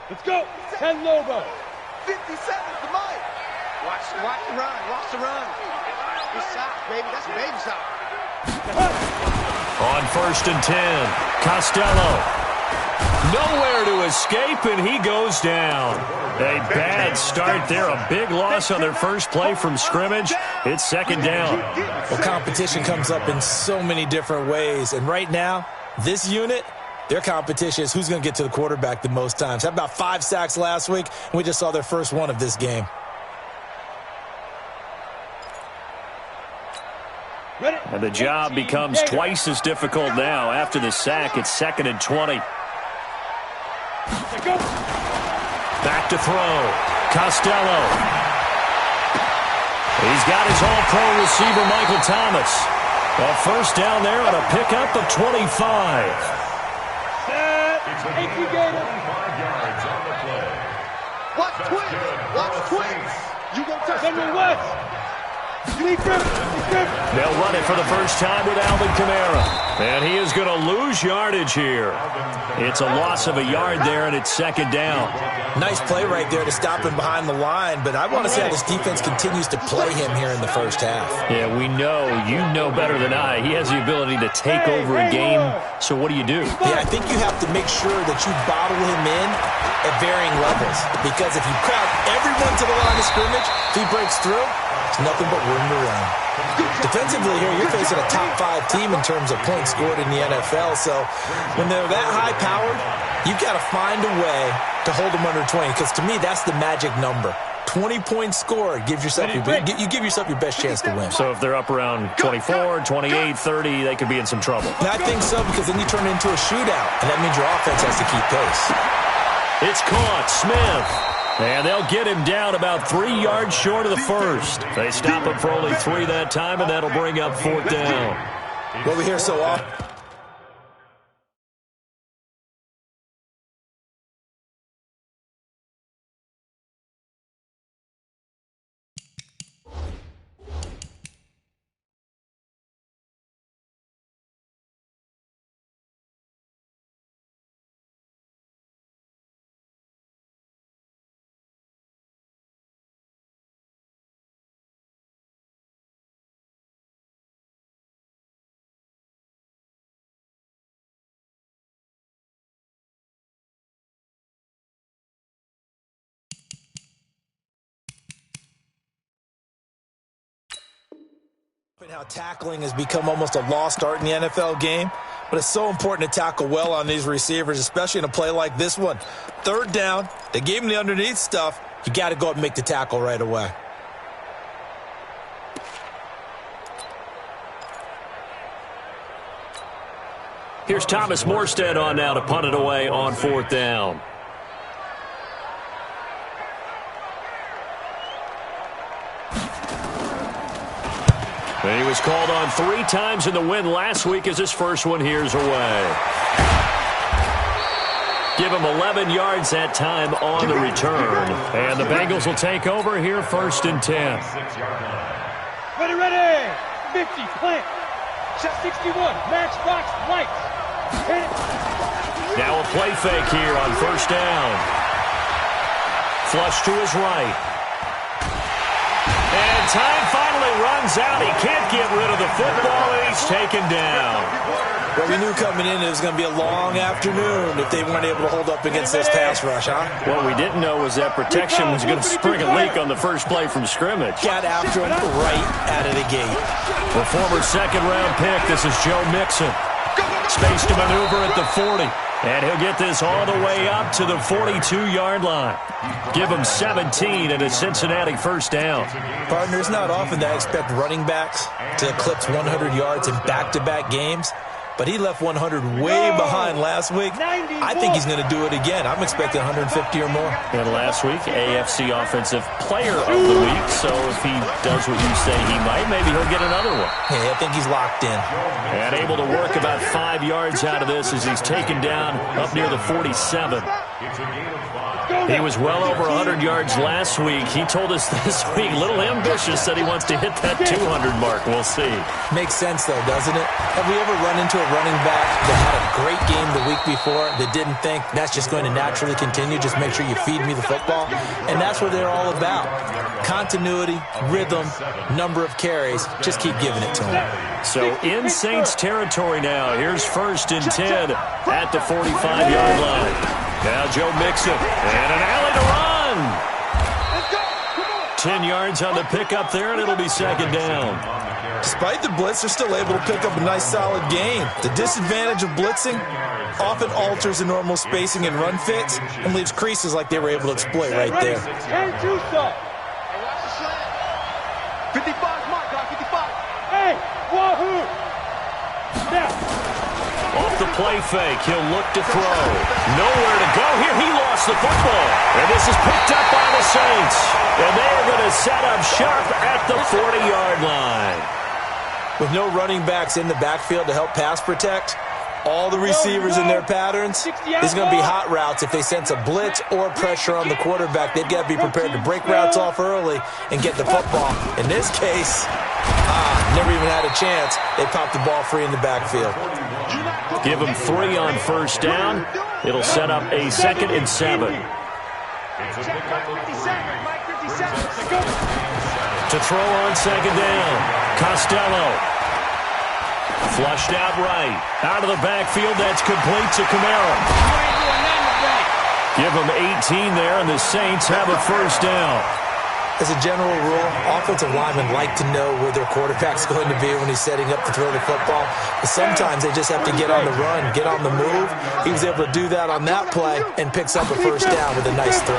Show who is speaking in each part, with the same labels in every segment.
Speaker 1: Let's go. 10 Lobo.
Speaker 2: 57, the mic. Watch the run. Watch the run. Good shot, baby. That's a baby shot.
Speaker 3: On 1st and 10, Costello. Nowhere to escape, and he goes down. A bad start there. A big loss on their first play from scrimmage. It's 2nd down.
Speaker 4: Well, competition comes up in so many different ways. And right now, this unit, their competition is who's going to get to the quarterback the most times. Had about 5 sacks last week, and we just saw their first one of this game.
Speaker 3: And the job becomes twice as difficult now. After the sack, it's 2nd and 20. Back to throw. Costello. He's got his all-pro receiver, Michael Thomas. A first down there on a pickup of 25.
Speaker 2: Watch twins. Watch twins. You gonna touch
Speaker 1: West.
Speaker 3: They'll run it for the first time with Alvin Kamara. And he is going to lose yardage here. It's a loss of a yard there, and it's 2nd down.
Speaker 4: Nice play right there to stop him behind the line, but I want to see how this defense continues to play him here in the first half.
Speaker 3: Yeah, we know. You know better than I. He has the ability to take over a game, so what do?
Speaker 4: Yeah, I think you have to make sure that you bottle him in at varying levels, because if you crowd everyone to the line of scrimmage, if he breaks through, it's nothing but room to run. Defensively here, you're facing a top 5 team in terms of points scored in the NFL. So when they're that high-powered, you've got to find a way to hold them under 20. Because to me, that's the magic number. 20 points scored gives yourself you give yourself your best chance to win.
Speaker 3: So if they're up around 24, 28, 30, they could be in some trouble.
Speaker 4: And I think so, because then you turn it into a shootout, and that means your offense has to keep pace.
Speaker 3: It's caught. Smith. And they'll get him down about 3 yards short of the first. They stop him for only 3 that time, and that'll bring up 4th down.
Speaker 4: What we hear so often. How tackling has become almost a lost art in the NFL game, but it's so important to tackle well on these receivers, especially in a play like this one. 3rd down, they gave him the underneath stuff. You got to go up and make the tackle right away.
Speaker 3: Here's Thomas Morstead on now to punt it away on 4th down. And he was called on 3 times in the win last week as his first one here's away. Give him 11 yards that time on the return. And the Bengals will take over here 1st and 10.
Speaker 1: Ready. 50, plant. 61, matchbox, lights. Hit it.
Speaker 3: Now a play fake here on 1st down. Flush to his right. And time finally runs out. He can't get rid of the football, and he's taken down.
Speaker 4: Well, we knew coming in it was going to be a long afternoon if they weren't able to hold up against this pass rush, huh?
Speaker 3: What we didn't know was that protection was going to spring a leak on the first play from scrimmage.
Speaker 4: Got after him right out of the gate.
Speaker 3: The former 2nd-round pick, this is Joe Mixon. Space to maneuver at the 40. And he'll get this all the way up to the 42-yard line. Give him 17 and a Cincinnati 1st down.
Speaker 4: Partner, it's not often that I expect running backs to eclipse 100 yards in back-to-back games. But he left 100 way behind last week. I think he's going to do it again. I'm expecting 150 or more.
Speaker 3: And last week, AFC Offensive Player of the Week. So if he does what you say he might, maybe he'll get another one.
Speaker 4: Yeah, I think he's locked in.
Speaker 3: And able to work about 5 yards out of this as he's taken down up near the 47.
Speaker 5: It's a gain of 5.
Speaker 3: He was well over 100 yards last week. He told us this week, a little ambitious, said he wants to hit that 200 mark. We'll see.
Speaker 4: Makes sense, though, doesn't it? Have we ever run into a running back that had a great game the week before that didn't think that's just going to naturally continue? Just make sure you feed me the football. And that's what they're all about. Continuity, rhythm, number of carries. Just keep giving it to him.
Speaker 3: So in Saints territory now. Here's 1st and 10 at the 45-yard line. Now Joe Mixon, and an alley to run. 10 yards on the pickup there, and it'll be 2nd down.
Speaker 4: Despite the blitz, they're still able to pick up a nice, solid gain. The disadvantage of blitzing often alters the normal spacing and run fits and leaves creases like they were able to exploit right there.
Speaker 2: 55, Mike, 55.
Speaker 1: Hey, wahoo! Now.
Speaker 3: Off the play fake, he'll look to throw. Nowhere to go here. He lost the football. And this is picked up by the Saints. And they are going to set up shop at the 40-yard line.
Speaker 4: With no running backs in the backfield to help pass protect, all the receivers in their patterns, there's going to be hot routes. If they sense a blitz or pressure on the quarterback, they've got to be prepared to break routes off early and get the football. In this case, never even had a chance. They popped the ball free in the backfield.
Speaker 3: Give them 3 on 1st down. It'll set up a 2nd and 7. To throw on 2nd down. Costello. Flushed out right. Out of the backfield. That's complete to Kamara. Give them 18 there, and the Saints have a 1st down.
Speaker 4: As a general rule, offensive linemen like to know where their quarterback's going to be when he's setting up to throw the football. But sometimes they just have to get on the run, get on the move. He was able to do that on that play and picks up a 1st down with a nice throw.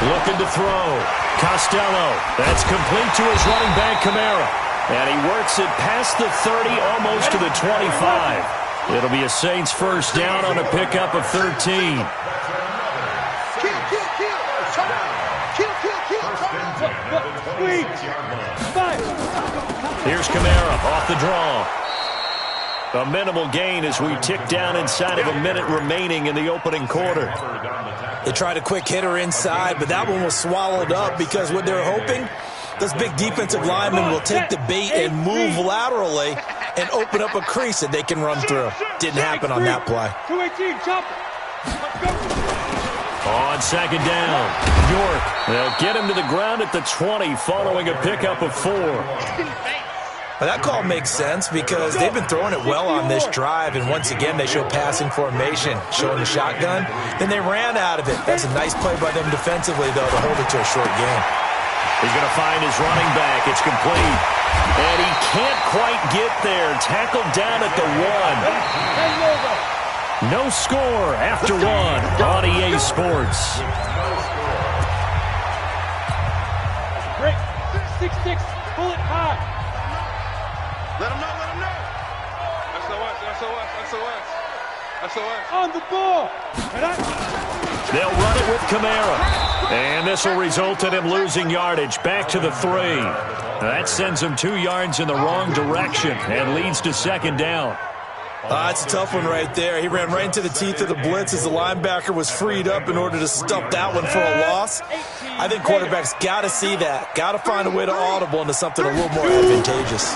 Speaker 3: Looking to throw. Costello. That's complete to his running back, Kamara. And he works it past the 30, almost to the 25. It'll be a Saints 1st down on a pickup of 13. Here's Kamara off the draw. A minimal gain as we tick down inside of a minute remaining in the opening quarter.
Speaker 4: They tried a quick hitter inside, but that one was swallowed up because what they're hoping, those big defensive linemen will take the bait and move laterally and open up a crease that they can run through. Didn't happen on that play.
Speaker 1: 218, chop it.
Speaker 3: On 2nd down, York. They'll get him to the ground at the 20 following a pickup of 4.
Speaker 4: Well, that call makes sense because they've been throwing it well on this drive, and once again they show passing formation, showing the shotgun. Then they ran out of it. That's a nice play by them defensively, though, to hold it to a short game.
Speaker 3: He's going to find his running back. It's complete. And he can't quite get there. Tackled down at the 1. No score after 1 on EA Sports.
Speaker 1: Break. 6-6. Pull it high.
Speaker 2: Let him know, let him know. SOS.
Speaker 1: On the ball.
Speaker 3: They'll run it with Kamara. And this will result in him losing yardage back to the 3. That sends him 2 yards in the wrong direction and leads to 2nd down.
Speaker 4: That's a tough one right there. He ran right into the teeth of the blitz as the linebacker was freed up in order to stop that one for a loss. I think quarterbacks got to see that. Got to find a way to audible into something a little more advantageous.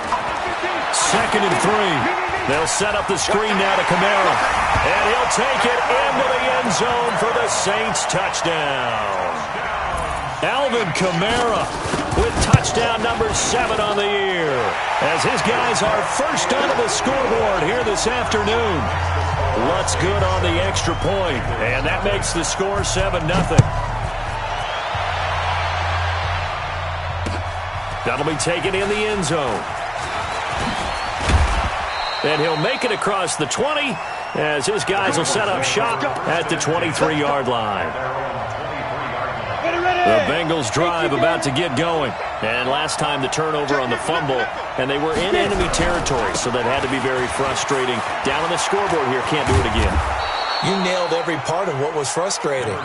Speaker 3: 2nd and 3. They'll set up the screen now to Kamara. And he'll take it into the end zone for the Saints touchdown. Alvin Kamara with touchdown number 7 on the year, as his guys are first onto the scoreboard here this afternoon. Lutz good on the extra point, and that makes the score 7-0. That'll be taken in the end zone. And he'll make it across the 20, as his guys will set up shop at the 23-yard line. The Bengals drive about to get going. And last time the turnover on the fumble, and they were in enemy territory, so that had to be very frustrating. Down on the scoreboard here, can't do it again.
Speaker 4: You nailed every part of what was frustrating.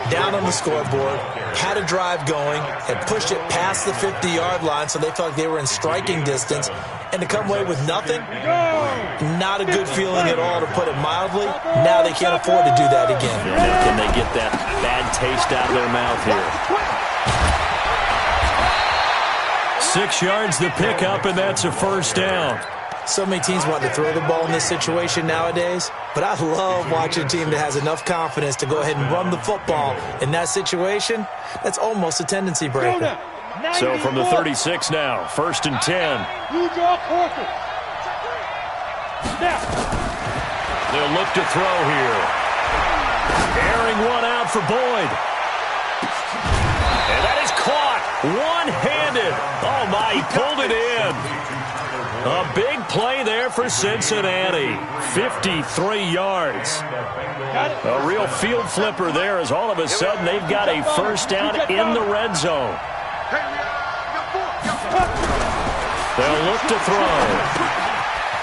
Speaker 4: Down on the scoreboard, had a drive going, had pushed it past the 50-yard line so they felt like they were in striking distance, and to come away with nothing, not a good feeling at all, to put it mildly. Now they can't afford to do that again.
Speaker 3: Yeah, can they get that bad taste out of their mouth here? 6 yards the pickup, and that's a first down.
Speaker 4: So many teams want to throw the ball in this situation nowadays, but I love watching a team that has enough confidence to go ahead and run the football. In that situation, that's almost a tendency breaker.
Speaker 3: So from the 36 now, 1st and 10.
Speaker 1: You draw quarter. Now.
Speaker 3: They'll look to throw here. Airing one out for Boyd. And that is caught one-handed. Oh, my, he pulled it in. A big play there for Cincinnati. 53 yards. A real field flipper there, as all of a sudden they've got a first down in the red zone. They'll look to throw.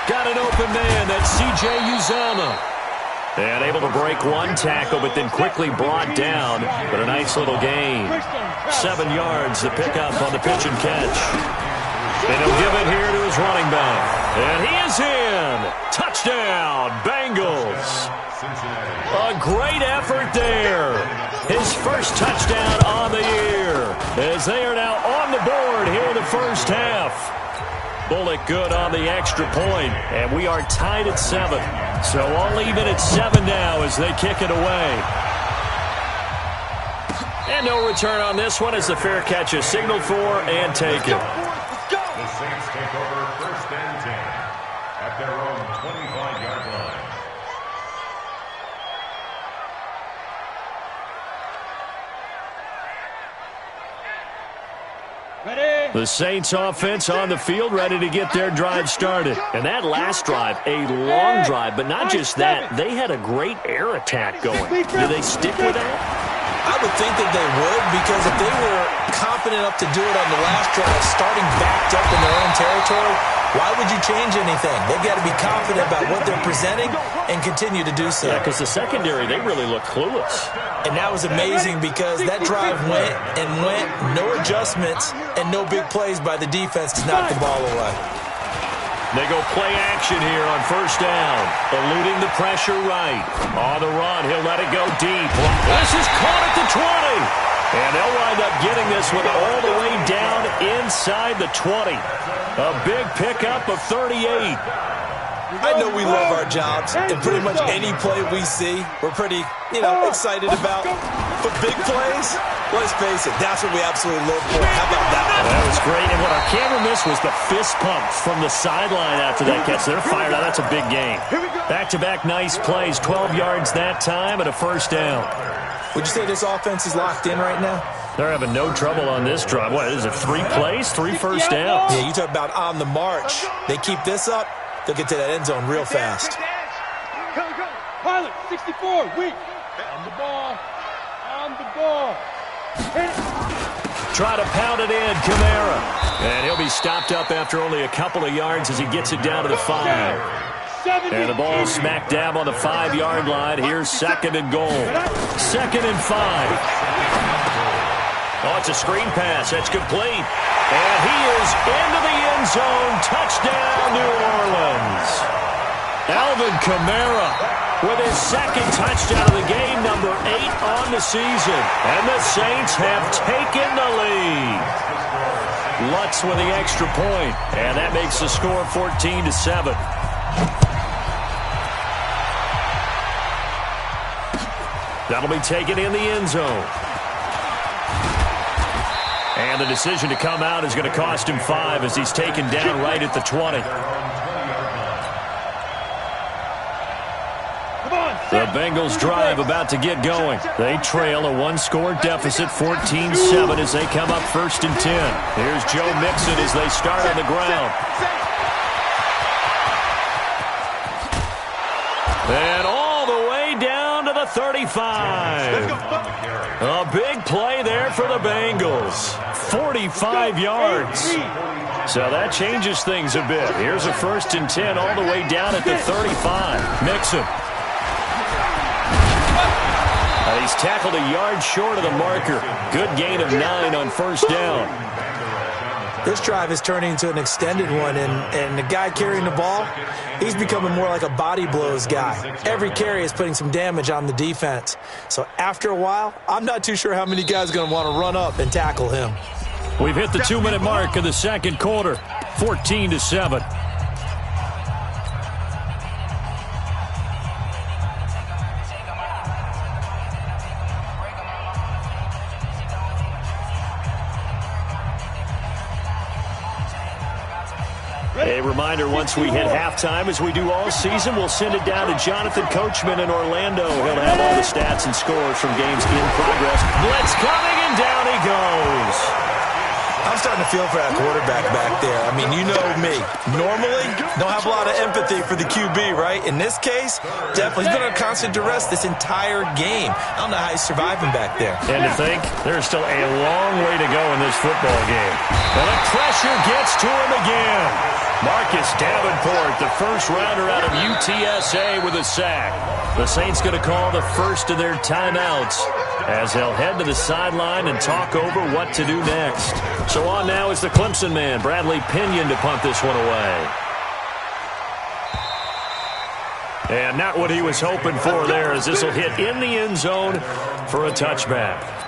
Speaker 3: Got an open man. That's C.J. Uzomah. And able to break one tackle, but then quickly brought down. But a nice little gain. 7 yards, the pickup on the pitch and catch. And he'll give it here to his running back. And he is in. Touchdown, Bengals. A great effort there. His first touchdown on the year, as they are now on the board here in the first half. Bullock good on the extra point, and we are tied at 7. So all even at 7 now as they kick it away. And no return on this one as the fair catch is signaled for and taken.
Speaker 5: The Saints take over 1st and 10 at their own 25-yard line.
Speaker 1: Ready?
Speaker 3: The Saints offense on the field, ready to get their drive started. And that last drive, a long drive, but not just that. They had a great air attack going. Do they stick with that?
Speaker 4: I would think that they would, because if they were confident enough to do it on the last drive, starting backed up in their own territory, why would you change anything? They've got to be confident about what they're presenting and continue to do so.
Speaker 3: Yeah, because the secondary, they really look clueless.
Speaker 4: And that was amazing because that drive went and went, no adjustments, and no big plays by the defense to knock the ball away.
Speaker 3: They go play action here on first down. Eluding the pressure right. On the run, he'll let it go deep. This is caught at the 20. And they'll wind up getting this one all the way down inside the 20. A big pickup of 38.
Speaker 4: I know we love our jobs, and pretty much any play we see, we're pretty, excited about. But big plays, let's face it, that's what we absolutely live for. How about that one?
Speaker 3: That was great, and what our camera missed was the fist pumps from the sideline after that catch. They're fired out. That's a big game. Back-to-back nice plays, 12 yards that time, and a first down.
Speaker 4: Would you say this offense is locked in right now?
Speaker 3: They're having no trouble on this drive. What is it, 3 plays, 3 first downs?
Speaker 4: Yeah, you talk about on the march. They keep this up, they'll get to that end zone real fast.
Speaker 1: Pilot, 64, weak. On the ball. On the ball. Hit it.
Speaker 3: Try to pound it in, Kamara. And he'll be stopped up after only a couple of yards as he gets it down to the 5. And the ball smack dab on the 5-yard line. Here's 2nd and goal. 2nd and 5. Oh, it's a screen pass. That's complete. And he is into the end zone. Touchdown, New Orleans. Alvin Kamara with his 2nd touchdown of the game, number 8 on the season. And the Saints have taken the lead. Lutz with the extra point. And that makes the score 14-7. That'll be taken in the end zone. And the decision to come out is going to cost him 5 as he's taken down right at the 20. The Bengals drive about to get going. They trail a 1-score deficit, 14-7 as they come up 1st and 10. Here's Joe Mixon as they start on the ground. And all the way down to the 35. A big play there for the Bengals. 45 yards. So that changes things a bit. Here's a 1st and 10 all the way down at the 35. Mixon. He's tackled a yard short of the marker. Good gain of 9 on first down.
Speaker 4: This drive is turning into an extended one, and the guy carrying the ball, he's becoming more like a body blows guy. Every carry is putting some damage on the defense. So after a while, I'm not too sure how many guys are going to want to run up and tackle him.
Speaker 3: We've hit the 2-minute mark of the second quarter, 14-7. A reminder, once we hit halftime, as we do all season, we'll send it down to Jonathan Coachman in Orlando. He'll have all the stats and scores from games in progress. Blitz coming, and down he goes.
Speaker 4: I'm starting to feel for that quarterback back there. I mean, you know me. Normally, don't have a lot of empathy for the QB, right? In this case, definitely. He's been under constant duress this entire game. I don't know how he's surviving back there.
Speaker 3: And to think, there's still a long way to go in this football game. And the pressure gets to him again. Marcus Davenport, the first rounder out of UTSA, with a sack. The Saints going to call the first of their timeouts as they'll head to the sideline and talk over what to do next. So on now is the Clemson man, Bradley Pinion, to punt this one away. And not what he was hoping for there, as this will hit in the end zone for a touchback.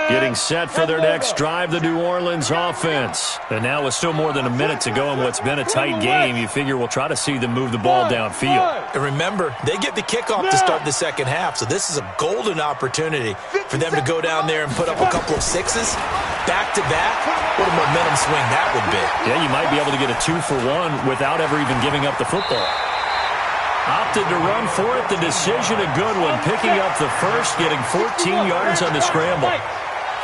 Speaker 3: Getting set for their next drive, the New Orleans offense. And now with still more than a minute to go in what's been a tight game, you figure we'll try to see them move the ball downfield.
Speaker 4: And remember, they get the kickoff to start the second half, so this is a golden opportunity for them to go down there and put up a couple of sixes back-to-back. What a momentum swing that would be.
Speaker 3: Yeah, you might be able to get a 2-for-1 without ever even giving up the football. Opted to run for it. The decision a good one. Picking up the first, getting 14 yards on the scramble.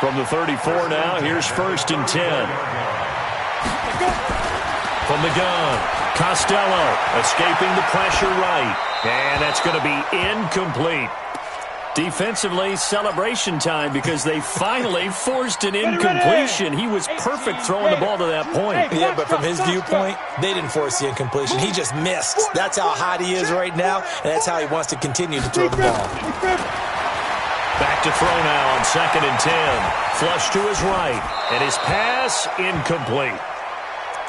Speaker 3: From the 34 now, here's 1st and 10. From the gun, Costello escaping the pressure right. And that's going to be incomplete. Defensively, celebration time because they finally forced an incompletion. He was perfect throwing the ball to that point.
Speaker 4: Yeah, but from his viewpoint, they didn't force the incompletion. He just missed. That's how hot he is right now, and that's how he wants to continue to throw the ball.
Speaker 3: Back to throw now on 2nd and 10. Flush to his right, and his pass incomplete.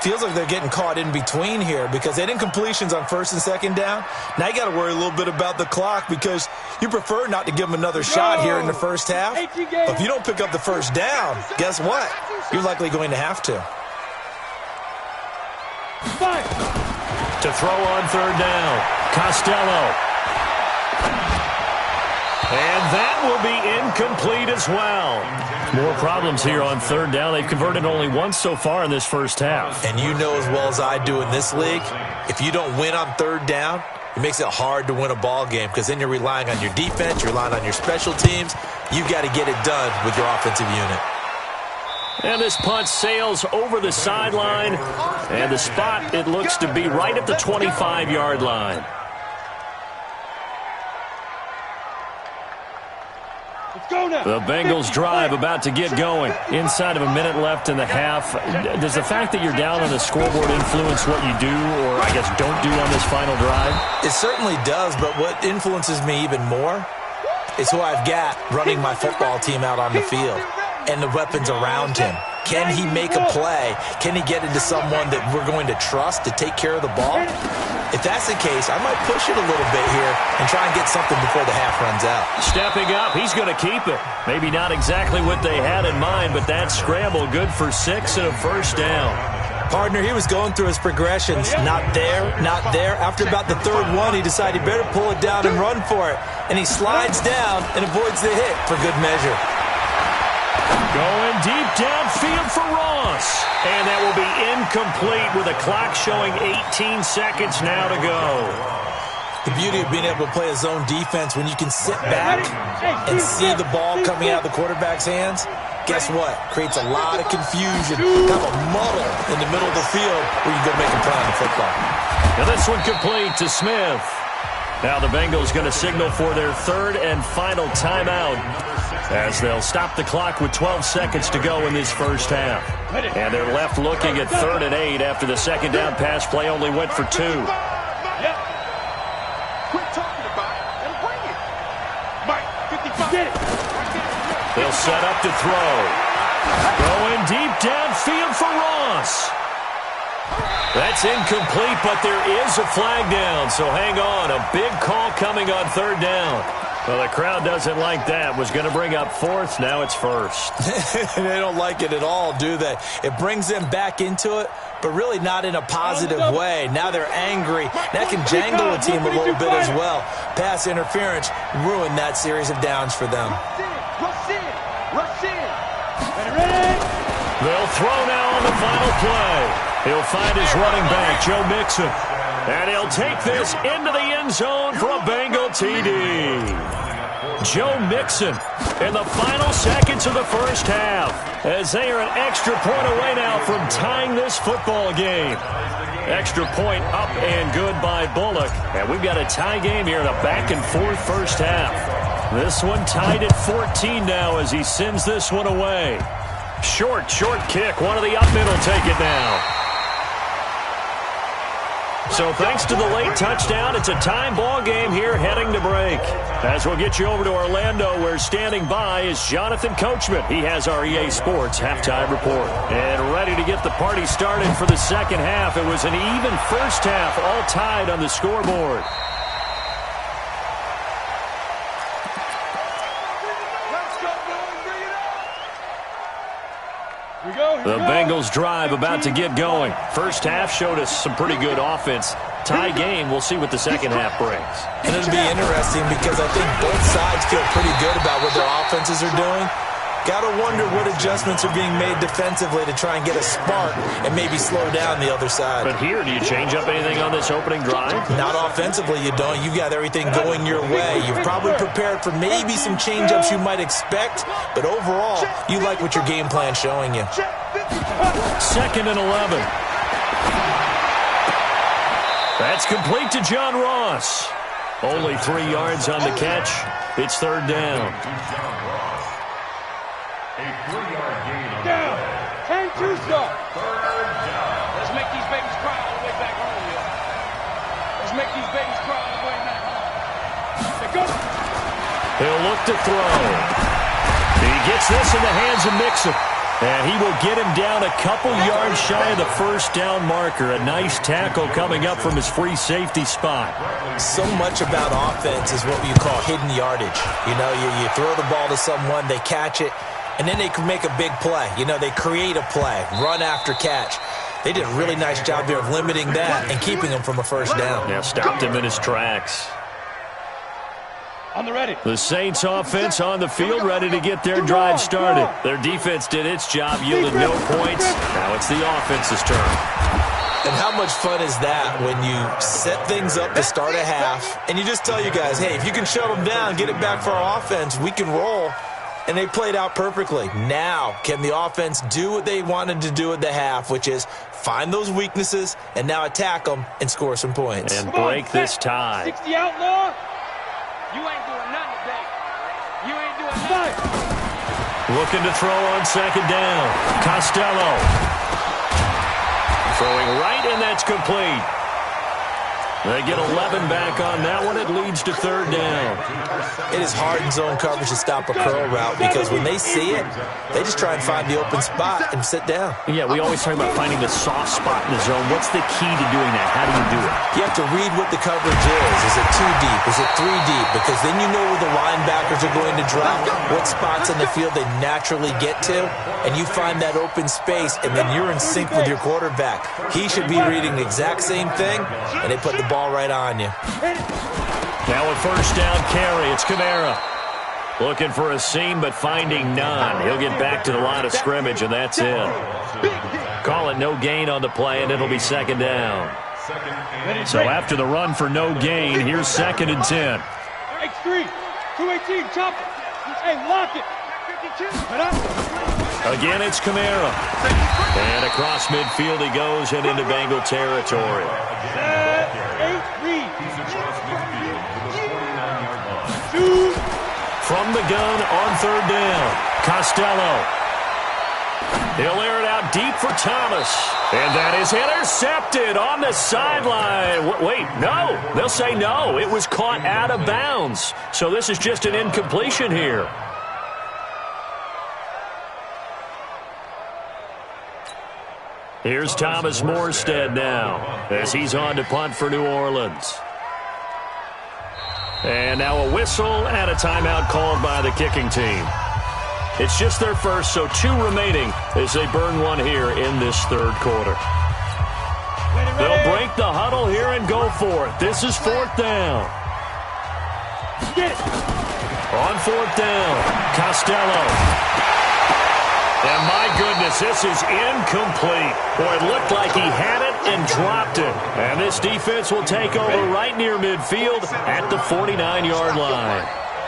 Speaker 4: Feels like they're getting caught in between here because they had incompletions on 1st and 2nd down. Now you got to worry a little bit about the clock because you prefer not to give them another shot here in the first half. But if you don't pick up the first down, guess what? You're likely going to have to.
Speaker 3: To throw on 3rd down, Costello. And that will be incomplete as well. More problems here on 3rd down. They've converted only once so far in this first half.
Speaker 4: And you know as well as I do in this league, if you don't win on 3rd down, it makes it hard to win a ball game because then you're relying on your defense, you're relying on your special teams. You've got to get it done with your offensive unit.
Speaker 3: And this punt sails over the sideline. And the spot, it looks to be right at the 25-yard line. The Bengals drive about to get going. Inside of a minute left in the half. Does the fact that you're down on the scoreboard influence what you do or, I guess, don't do on this final drive?
Speaker 4: It certainly does, but what influences me even more is who I've got running my football team out on the field and the weapons around him. Can he make a play? Can he get into someone that we're going to trust to take care of the ball? If that's the case, I might push it a little bit here and try and get something before the half runs out. Stepping
Speaker 3: up, he's going to keep it. Maybe not exactly what they had in mind, but that scramble good for 6 and a first down.
Speaker 4: Partner, he was going through his progressions. Not there, not there. After about the 3rd one, he decided he better pull it down and run for it. And he slides down and avoids the hit for good measure.
Speaker 3: Going deep downfield for Ross. And that will be incomplete with a clock showing 18 seconds now to go.
Speaker 4: The beauty of being able to play a zone defense when you can sit back and see the ball coming out of the quarterback's hands, guess what? Creates a lot of confusion, kind of a muddle in the middle of the field where you can go make a play on the football.
Speaker 3: Now this one complete to Smith. Now the Bengals going to signal for their 3rd and final timeout as they'll stop the clock with 12 seconds to go in this first half. And they're left looking at 3rd and 8 after the 2nd down pass play only went for 2. They'll set up to throw. Throwing deep downfield for Ross. That's incomplete, but there is a flag down, so hang on. A big call coming on third down. Well, the crowd doesn't like that. Was going to bring up fourth. Now it's first.
Speaker 4: They don't like it at all, do they? It brings them back into it, but really not in a positive way. Now they're angry. That can jangle a team a little bit as well. Pass interference ruined that series of downs for them.
Speaker 2: Rush in.
Speaker 3: They'll throw now on the final play. He'll find his running back, Joe Mixon. And he'll take this into the end zone for a Bengal TD. Joe Mixon in the final seconds of the first half, as they are an extra point away now from tying this football game. Extra point up and good by Bullock. And we've got a tie game here in a back-and-forth first half. This one tied at 14 now as he sends this one away. Short kick. One of the up middle take it now. So thanks to the late touchdown, it's a time ball game here heading to break. As we'll get you over to Orlando, where standing by is Jonathan Coachman. He has our EA Sports halftime report. And ready to get the party started for the second half. It was an even first half, all tied on the scoreboard. The Bengals drive about to get going. First half showed us some pretty good offense. Tie game, we'll see what the second half brings.
Speaker 4: And it'll be interesting because I think both sides feel pretty good about what their offenses are doing. Got to wonder what adjustments are being made defensively to try and get a spark and maybe slow down the other side.
Speaker 3: But here, do you change up anything on this opening drive?
Speaker 4: Not offensively, you don't. You've got everything going your way. You've probably prepared for maybe some change-ups you might expect, but overall, you like what your game plan's showing you.
Speaker 3: 2nd and 11. That's complete to John Ross. Only 3 yards on the catch. It's third down.
Speaker 1: Down. 10-2 start.
Speaker 2: Let's make these babies cry all the way back home, yo. Let's make these babies cry all the way back home. They go.
Speaker 3: He'll look to throw. He gets this in the hands of Mixon. And he will get him down a couple yards shy of the first down marker. A nice tackle coming up from his free safety spot.
Speaker 4: So much about offense is what you call hidden yardage. You know, you throw the ball to someone, they catch it, and then they can make a big play. You know, they create a play, run after catch. They did a really nice job there of limiting that and keeping him from a first down.
Speaker 3: Yeah, stopped him in his tracks.
Speaker 1: On the ready.
Speaker 3: The Saints offense on the field, ready to get their drive started. Their defense did its job, yielded no points. Now it's the offense's turn.
Speaker 4: And how much fun is that when you set things up to start a half and you just tell you guys, hey, if you can shut them down, get it back for our offense, we can roll. And they played out perfectly. Now, can the offense do what they wanted to do at the half, which is find those weaknesses and now attack them and score some points.
Speaker 3: And break this tie.
Speaker 1: 60 outlaw.
Speaker 2: You ain't doing nothing today. You ain't doing nothing.
Speaker 3: Looking to throw on second down. Costello. Throwing right, and that's complete. They get 11 back on that one. It leads to third down.
Speaker 4: It is hard in zone coverage to stop a curl route because when they see it, they just try and find the open spot and sit down.
Speaker 3: Yeah, we always talk about finding the soft spot in the zone. What's the key to doing that? How do you do it?
Speaker 4: You have to read what the coverage is. Is it 2 deep? Is it 3 deep? Because then you know where the linebackers are going to drop, what spots in the field they naturally get to, and you find that open space, and then you're in sync with your quarterback. He should be reading the exact same thing, and they put the ball right on you.
Speaker 3: Now a first down carry. It's Kamara. Looking for a seam, but finding none. He'll get back to the line of scrimmage, and that's it. Call it no gain on the play, and it'll be second down. So after the run for no gain, here's 2nd and 10.
Speaker 1: X3. 218. Chop it. Hey, lock it. 52.
Speaker 3: Again, it's Kamara. And across midfield he goes and into Bengal territory.
Speaker 1: 8 read.
Speaker 3: From the gun on third down, Costello. He'll air it out deep for Thomas. And that is intercepted on the sideline. Wait, no. They'll say no. It was caught out of bounds. So this is just an incompletion here. Here's Thomas Morstead now as he's on to punt for New Orleans. And now a whistle and a timeout called by the kicking team. It's just their first, so 2 remaining as they burn one here in this third quarter. They'll break the huddle here and go for it. This is 4th down. On 4th down, Costello. And my goodness, this is incomplete. Boy, it looked like he had it and dropped it. And this defense will take over right near midfield at the 49-yard line.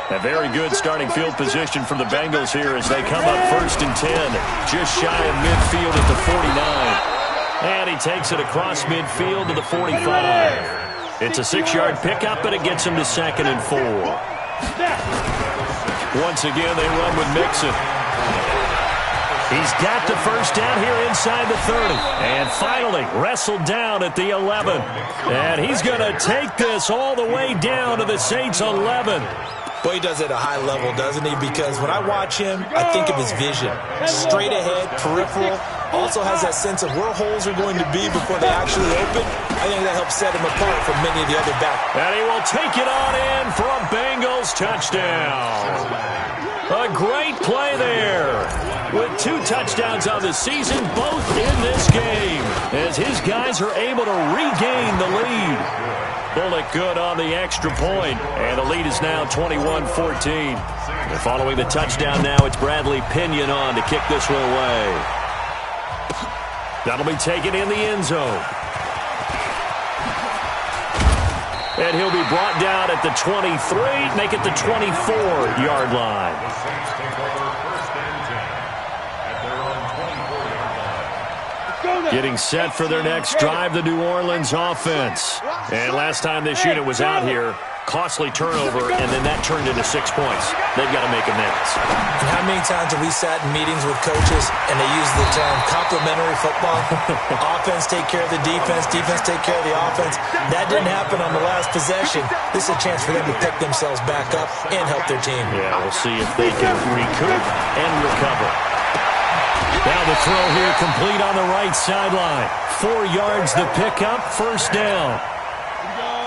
Speaker 3: A very good starting field position for the Bengals here as they come up 1st and 10, just shy of midfield at the 49. And he takes it across midfield to the 45. It's a 6-yard pickup, and it gets him to 2nd and 4. Once again, they run with Mixon. He's got the first down here inside the 30. And finally wrestled down at the 11. And he's going to take this all the way down to the Saints' 11.
Speaker 4: Boy, he does it at a high level, doesn't he? Because when I watch him, I think of his vision. Straight ahead, peripheral. Also has that sense of where holes are going to be before they actually open. I think that helps set him apart from many of the other backs.
Speaker 3: And he will take it on in for a Bengals touchdown. A great play there. With 2 touchdowns on the season, both in this game, as his guys are able to regain the lead. Bullock good on the extra point, and the lead is now 21-14. And following the touchdown now, it's Bradley Pinion on to kick this one away. That'll be taken in the end zone. And he'll be brought down at the 23, make it the 24-yard line. Getting set for their next drive, the New Orleans offense. And last time this unit was out here, costly turnover, and then that turned into 6 points. They've got to make amends.
Speaker 4: And how many times have we sat in meetings with coaches and they use the term complementary football? Offense take care of the defense, defense take care of the offense. That didn't happen on the last possession. This is a chance for them to pick themselves back up and help their team.
Speaker 3: Yeah, we'll see if they can recoup and recover. Now the throw here complete on the right sideline. 4 yards the pickup, 1st down.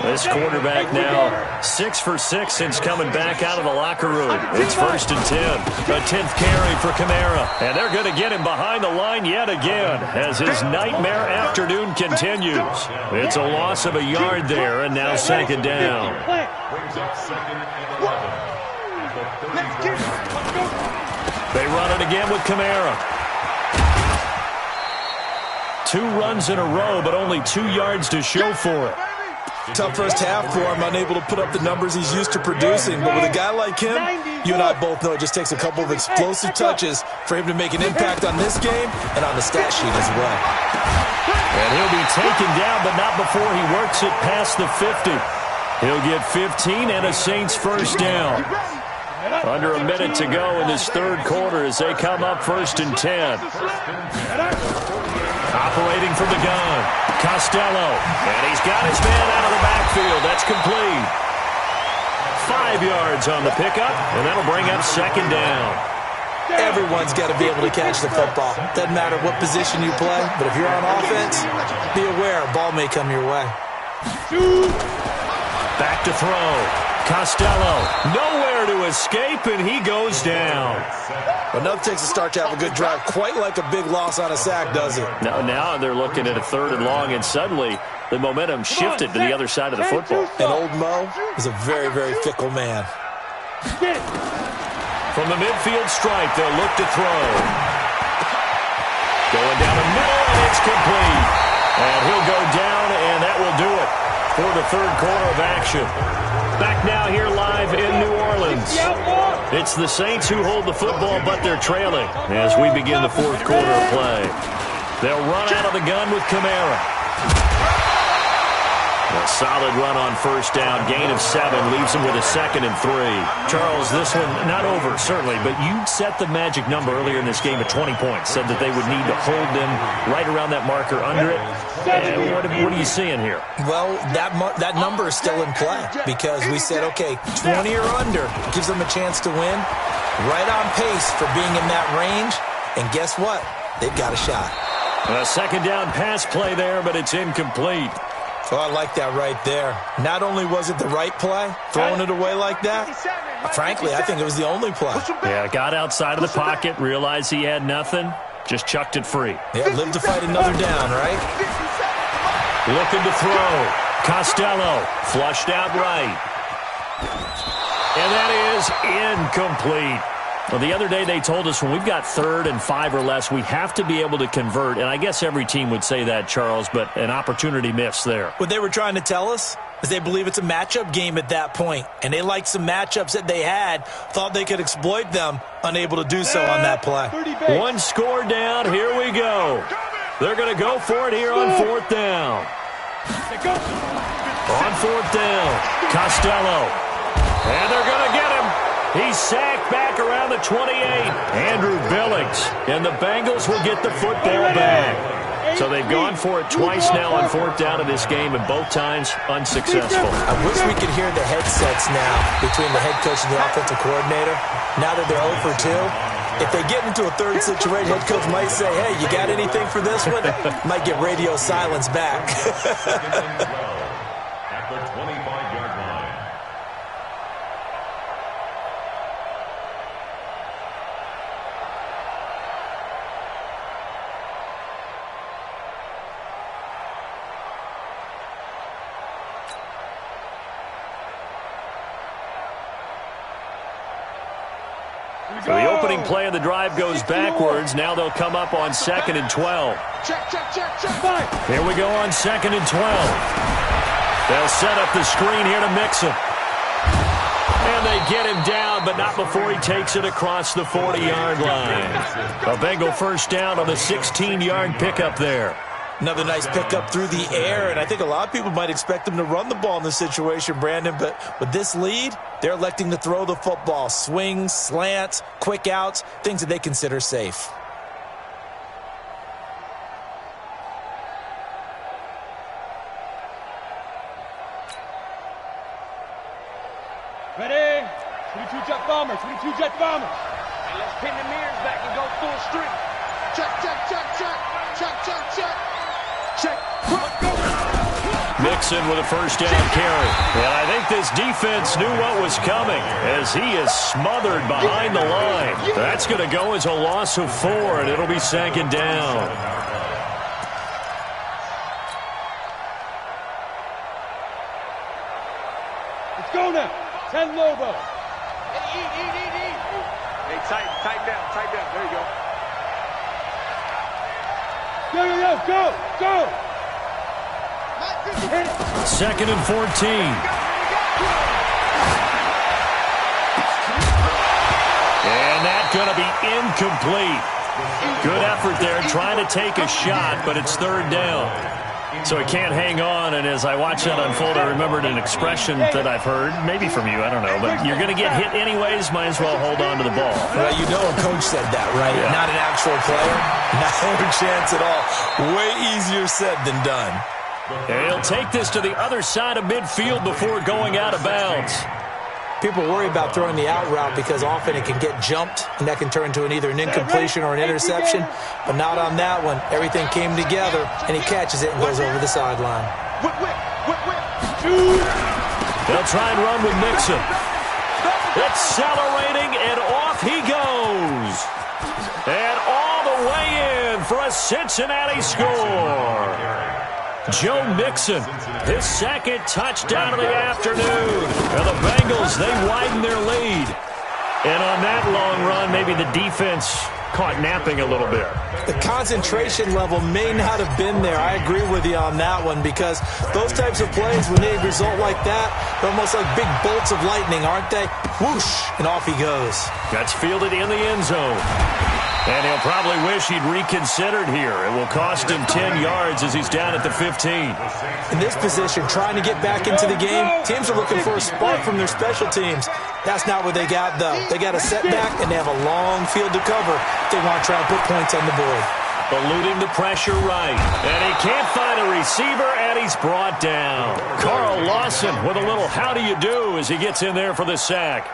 Speaker 3: This quarterback now 6 for 6 since coming back out of the locker room. It's 1st and 10. A 10th carry for Kamara. And they're going to get him behind the line yet again as his nightmare afternoon continues. It's a loss of a yard there, and now 2nd down. They run it again with Kamara. 2 runs in a row, but only 2 yards to show for it.
Speaker 4: Tough first half for him, unable to put up the numbers he's used to producing. But with a guy like him, you and I both know it just takes a couple of explosive touches for him to make an impact on this game and on the stat sheet as well.
Speaker 3: And he'll be taken down, but not before he works it past the 50. He'll get 15 and a Saints 1st down. Under a minute to go in this third quarter as they come up 1st and 10. Operating from the gun, Costello. And he's got his man out of the backfield. That's complete. 5 yards on the pickup, and that'll bring up 2nd down.
Speaker 4: Everyone's got to be able to catch the football. Doesn't matter what position you play, but if you're on offense, be aware a ball may come your way.
Speaker 3: Back to throw. Costello, nowhere to escape, and he goes down.
Speaker 4: Enough takes a start to have a good drive, quite like a big loss on a sack, does it?
Speaker 3: Now they're looking at a 3rd and long, and suddenly the momentum shifted to the other side of the football.
Speaker 4: And old Mo is a very, very fickle man.
Speaker 3: From the midfield stripe, they'll look to throw. Going down the middle, and it's complete. And he'll go down, and that will do it for the third quarter of action. Back now here live in New Orleans. It's the Saints who hold the football, but they're trailing as we begin the fourth quarter of play. They'll run out of the gun with Kamara. A solid run on first down. Gain of 7 leaves him with a 2nd and 3. Charles, this one not over, certainly, but you set the magic number earlier in this game at 20 points. Said that they would need to hold them right around that marker under it. What are you seeing here?
Speaker 4: Well, that number is still in play because we said, okay, 20 or under gives them a chance to win. Right on pace for being in that range. And guess what? They've got a shot.
Speaker 3: A second down pass play there, but it's incomplete.
Speaker 4: Oh, I like that right there. Not only was it the right play, throwing it away like that, frankly, I think it was the only play.
Speaker 3: Yeah, got outside of the pocket, realized he had nothing, just chucked it free.
Speaker 4: Yeah, live to fight another down, right?
Speaker 3: Looking to throw. Costello, flushed out right. And that is incomplete. Well, the other day they told us when we've got 3rd and 5 or less, we have to be able to convert. And I guess every team would say that, Charles, but an opportunity missed there.
Speaker 4: What they were trying to tell us is they believe it's a matchup game at that point. And they liked some matchups that they had, thought they could exploit them, unable to do so on that play.
Speaker 3: One score down. Here we go. They're going to go for it here on 4th down. On 4th down, Costello. And they're going to get him. He's sacked back around the 28. Andrew Billings. And the Bengals will get the football back. So they've gone for it twice now on 4th down in this game, and both times unsuccessful.
Speaker 4: I wish we could hear the headsets now between the head coach and the offensive coordinator. Now that they're 0 for 2, if they get into a third situation, head coach might say, hey, you got anything for this one? Might get radio silence back.
Speaker 5: At the 25-yard line.
Speaker 3: So the opening play of the drive goes backwards. Now they'll come up on 2nd and 12. Here we go on 2nd and 12. They'll set up the screen here to Mixon. And they get him down, but not before he takes it across the 40-yard line. A Bengal first down on the 16-yard pickup there.
Speaker 4: Another nice pickup through the air, and I think a lot of people might expect them to run the ball in this situation, Brandon, but with this lead, they're electing to throw the football. Swings, slants, quick outs, things that they consider safe.
Speaker 1: Ready? 22 jet bombers, 22 jet bombers.
Speaker 2: And let's pin the mirrors back and go full streak. Check, check, check, check. Check, check, check. Check.
Speaker 3: Mixon with a first down carry. And I think this defense knew what was coming as he is smothered behind the line. That's going to go as a loss of 4, and it'll be 2nd down.
Speaker 1: Let's go now. 10 Lobo.
Speaker 2: Hey, eat. Hey, tighten down. There you go.
Speaker 1: Go.
Speaker 3: 2nd and 14. And that's going to be incomplete. Good effort there trying to take a shot, but it's 3rd down. So he can't hang on, and as I watch that unfold, I remembered an expression that I've heard, maybe from you, I don't know, but you're going to get hit anyways, might as well hold on to the ball.
Speaker 4: Well, you know a coach said that, right? Yeah. Not an actual player. Not a chance at all. Way easier said than done.
Speaker 3: And he'll take this to the other side of midfield before going out of bounds.
Speaker 4: People worry about throwing the out route because often it can get jumped, and that can turn into either an incompletion or an interception. But not on that one. Everything came together, and he catches it and goes over the sideline.
Speaker 3: They'll try and run with Mixon. Accelerating, and off he goes. And all the way in for a Cincinnati score. Joe Mixon, his 2nd touchdown of the afternoon. And the Bengals, they widen their lead. And on that long run, maybe the defense caught napping a little bit.
Speaker 4: The concentration level may not have been there. I agree with you on that one because those types of plays, when they result like that, they're almost like big bolts of lightning, aren't they? Whoosh, and off he goes.
Speaker 3: That's fielded in the end zone. And he'll probably wish he'd reconsidered here. It will cost him 10 yards as he's down at the 15.
Speaker 4: In this position, trying to get back into the game, teams are looking for a spark from their special teams. That's not what they got, though. They got a setback, and they have a long field to cover if they want to try and put points on the board.
Speaker 3: Eluding the pressure right. And he can't find a receiver, and he's brought down. Carl Lawson with a little how do you do as he gets in there for the sack.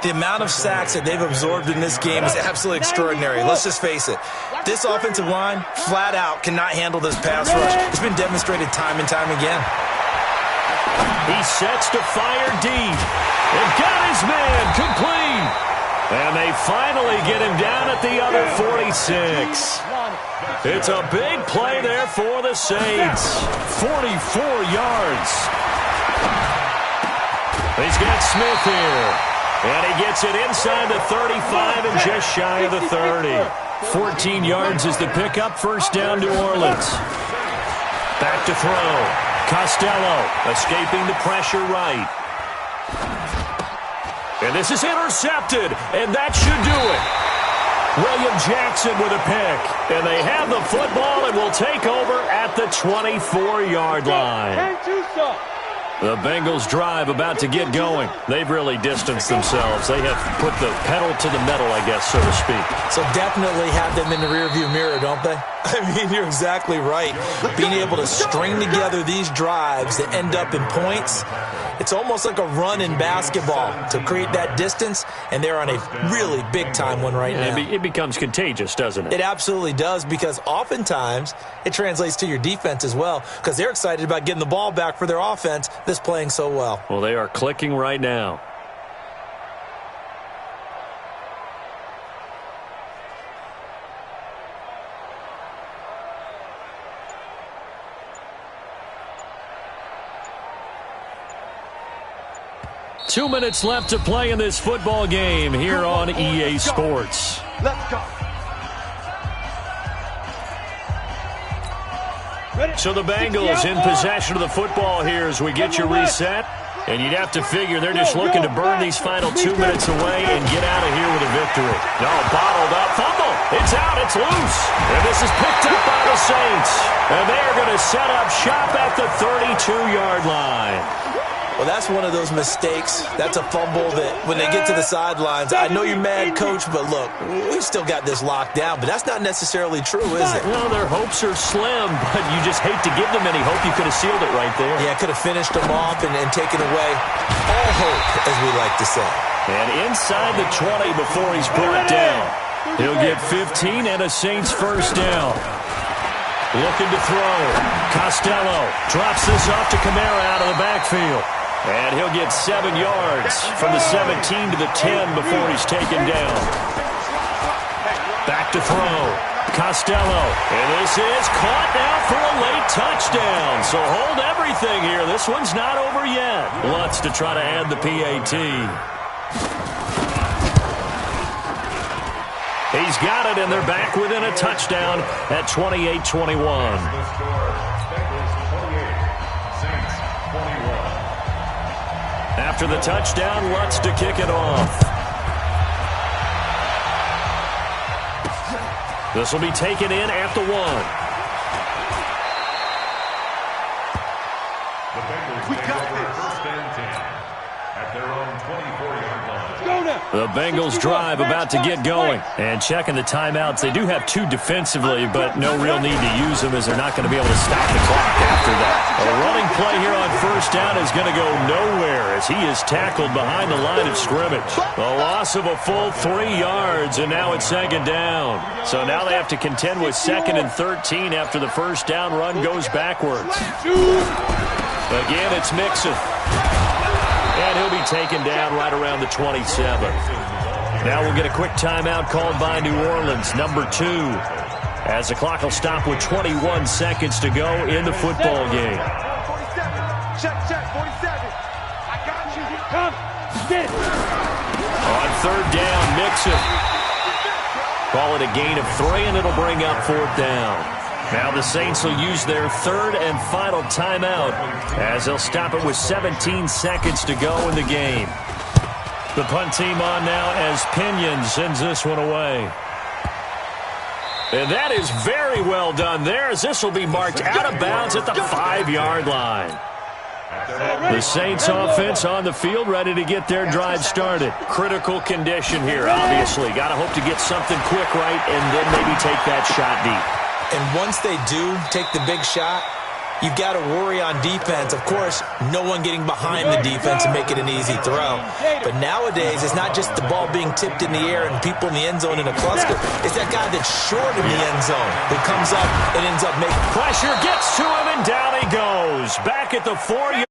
Speaker 4: The amount of sacks that they've absorbed in this game is absolutely extraordinary. Let's just face it. This offensive line, flat out, cannot handle this pass rush. It's been demonstrated time and time again.
Speaker 3: He sets to fire deep. And got his man complete. And they finally get him down at the other 46. It's a big play there for the Saints. 44 yards. He's got Smith here. And he gets it inside the 35 and just shy of the 30. 14 yards is the pickup. First down, New Orleans. Back to throw. Costello escaping the pressure right. And this is intercepted, and that should do it. William Jackson with a pick. And they have the football and will take over at the 24-yard line. The Bengals drive about to get going. They've really distanced themselves. They have put the pedal to the metal, I guess, so to speak.
Speaker 4: So definitely have them in the rearview mirror, don't they? I mean, you're exactly right. Being able to string together these drives that end up in points, it's almost like a run in basketball to create that distance, and they're on a really big-time one right now.
Speaker 3: It becomes contagious, doesn't it?
Speaker 4: It absolutely does, because oftentimes it translates to your defense as well, because they're excited about getting the ball back for their offense that's playing so well.
Speaker 3: Well, they are clicking right now. Two minutes left to play in this football game here on EA Sports.
Speaker 1: Let's go.
Speaker 3: So the Bengals in possession of the football here as we get you reset. And you'd have to figure they're just looking to burn these final 2 minutes away and get out of here with a victory. No, bottled up. Fumble. It's out. It's loose. And this is picked up by the Saints. And they are going to set up shop at the 32-yard line.
Speaker 4: Well, that's one of those mistakes. That's a fumble that when they get to the sidelines, I know you're mad, Coach, but look, we've still got this locked down. But that's not necessarily true, is it?
Speaker 3: Well, their hopes are slim, but you just hate to give them any hope. You could have sealed it right there.
Speaker 4: Yeah, could have finished them off and taken away all hope, as we like to say.
Speaker 3: And inside the 20 before he's brought down. He'll get 15 and a Saints first down. Looking to throw. Costello drops this off to Kamara out of the backfield. And he'll get 7 yards from the 17 to the 10 before he's taken down. Back to throw. Costello. And this is caught now for a late touchdown. So hold everything here. This one's not over yet. Lutz to try to add the PAT. He's got it, and they're back within a touchdown at 28-21. After the touchdown, Lutz to kick it off. This will be taken in at the 1.
Speaker 5: The Bengals take over first and 10 at their own 24-yard line.
Speaker 3: The Bengals drive about to get going. And checking the timeouts, they do have 2 defensively, but no real need to use them as they're not going to be able to stop the clock after that. A running play here on first down is going to go nowhere as he is tackled behind the line of scrimmage. A loss of a full 3 yards, and now it's second down. So now they have to contend with 2nd and 13 after the first down run goes backwards. Again, it's Mixon. And he'll be taken down right around the 27. Now we'll get a quick timeout called by New Orleans, number 2. As the clock will stop with 21 seconds to go in the football game.
Speaker 1: 47. Check, 47. I got you. Come. Get it.
Speaker 3: On third down, Mixon. Call it a gain of 3, and it'll bring up 4th down. Now the Saints will use their 3rd and final timeout as they'll stop it with 17 seconds to go in the game. The punt team on now as Pinion sends this one away. And that is very well done there, as this will be marked out of bounds at the 5-yard line. The Saints offense on the field, ready to get their drive started. Critical condition here, obviously. Got to hope to get something quick right and then maybe take that shot deep.
Speaker 4: And once they do take the big shot, you've got to worry on defense. Of course, no one getting behind the defense and make it an easy throw. But nowadays, it's not just the ball being tipped in the air and people in the end zone in a cluster. It's that guy that's short in the end zone who comes up and ends up making.
Speaker 3: Pressure gets to him, and down he goes. Back at the 4-yard